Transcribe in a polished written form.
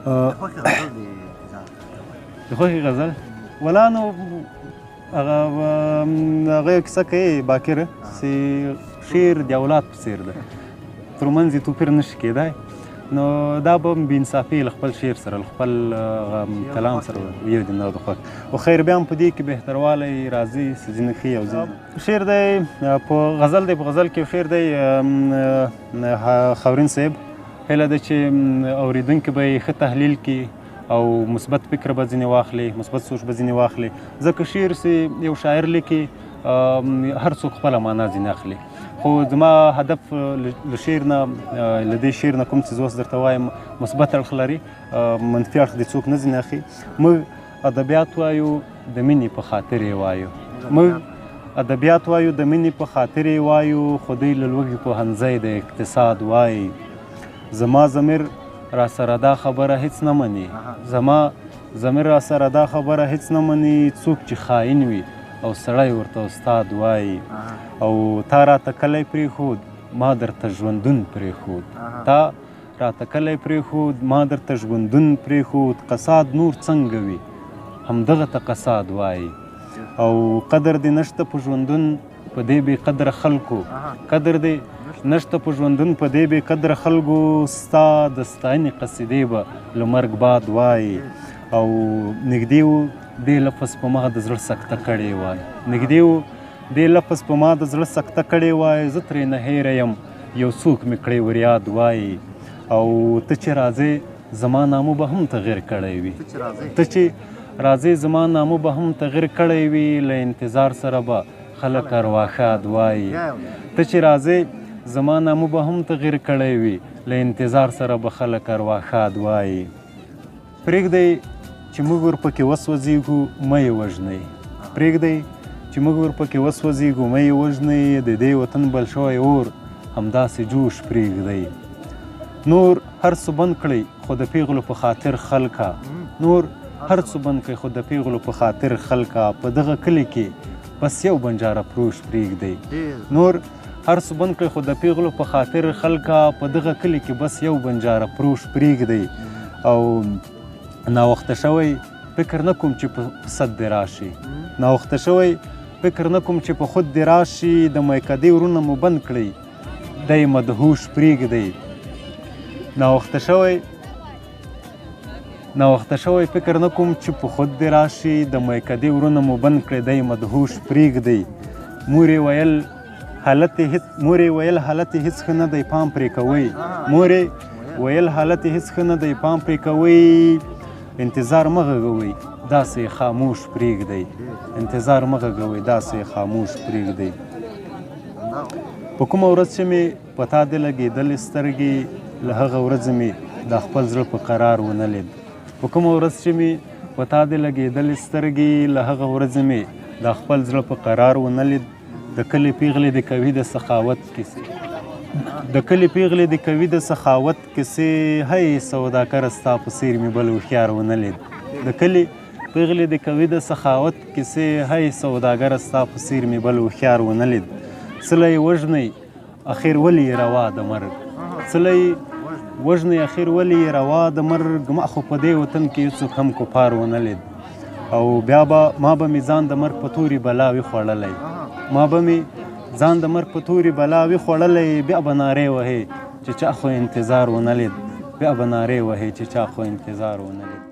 د خوښې غزل ولا نو هغه یو کیسه کوي باکره چې شعر د اولاد په څېر ده تر منځ یې توپیر نشي کېدای نو دا به بې انصافي له خپل شعر سره له خپل کلام سره یو دي نه د خوښ خو خیر بیا هم په دې کې بهتروالی راځي چې ځینې ښه او ځینې شعر دی په غزل دی په غزل کې یو شعر دی خاورین صاحب هیله ده چې اورېدونکي به یې ښه تحلیل کړي او مثبت فکر به ځینې واخلي مثبت سوچ به ځینې واخلي ځکه شعر چې یو شاعر لیکي هر څوک خپله معنا ځینې اخلي خو زما هدف له شعر نه له دې شعر نه کوم څیز اوس درته وایم مثبت اړخ لري منفي اړخ دې څوک نه ځینې اخلي موږ ادبیات وایو د مینې په خاطر یې وایو موږ ادبیات وایو د مینې په خاطر یې وایو خو دوی له لوږې پوهنځی د اقتصاد وایي زما ضمیر را سره دا خبره هیڅ نه مني زما ضمیر را سره دا خبره هیڅ نه مني څوک چې خاین وي او سړی ورته استاد وایي او تا راته کلی پرېښود ما درته ژوندون پرېښود تا راته کلی پرېښود ما درته ژوندون پرېښود قصاد نور څنګه وي همدغه ته قصاد وایي او قدر دې نشته په ژوندون په دې بې قدره خلکو قدر دې نشته په ژوندون په دې بې قدره خلکو ستا د ستاینې قصیدې به له مرګ باد وایي او نږدې و دې لفظ په ما د زړه سکته کړې وای نږدې و دې لفظ په ما د زړه سکته کړې وای زه ترې نه هیره یم یو څوک مې کړی ور یاد وایي او ته چې راځې زما نامه به هم تغیر کړی وي ته چې راځې زما نامه به هم تغیر کړی وي له انتظار سره به خلک ارواښاد وایي ته چې راځې زما نامه به هم تغیر کړی وي له انتظار سره به خلک ارواښاد وایي پرېږدئ چې موږ ورپکې وسوځېږو مه یې وژنئ پرېږدئ چې موږ ورپکې وسوځېږو مه یې وژنئ د دې وطن بل شوی اور همداسې جوش پرېږدئ نور هر څه بند کړئ خو د پیغلو په خاطر خلکه نور هر څه بند کړئ خو د پیغلو په خاطر خلکه په دغه کلي کې بس یو بنجاره فروش پرېږدئ نور هر څه بند کړئ خو د پیغلو په خاطر خلکه په دغه کلي کې بس یو بنجاره فروش پرېږدئ او ناوخته شوی فکر نه کوم چې په صد دې راشي ناوخته شوی فکر نه کوم چې په خود دې راشي د میکدې ورونه مو بند کړئ دی مدهوش پرېږدئ ناوخته شوی فکر نه کوم چې په خود دې راشي د میکدې ورونه مو بند کړئ دی مدهوش پرېږدئ مور یې ویل حالت یې هېڅ ښه نه دی پام پرې کوئ مور یې ویل حالت یې هېڅ ښه نه دی پام پرې کوئ انتظار مه غږوئ داسې خاموش پرېږدئ انتظار مه غږوئ داسې خاموش پرېږدئ په کومه ورځ چې مې په تا دې لګېدلې سترګې له هغه ورځې مې دا خپل زړه په قرار ونه لید په کومه ورځ چې مې په تا دې لګېدلې سترګې له هغه ورځې مې دا خپل زړه په قرار ونه لید د کلي پیغلې د کوي د سخاوت کیسې د کلي پیغلې د کوي د سخاوت کیسې هی سوداګره ستا په څېر مې بل هوښیار ونه لید د کلي پیغلې د کوي د سخاوت کیسې هی سوداګره ستا په څېر مې بل هوښیار ونه لید څله یې وژنئ اخر ولې یې روا د مرګ څله یې وژنئ اخر ولې یې روا د مرګ ما خو په دې وطن کې هېڅوک هم کفار ونه لید او بیا به ما به مې ځان د مرګ په تورې بلا وي خوړلی ما به مې ځان د مرګ په تورې بلا وي خوړلی بیا به نارې وهې چې چا خو انتظار ونه لید بیا به نارې وهې چې چا خو انتظار ونه لید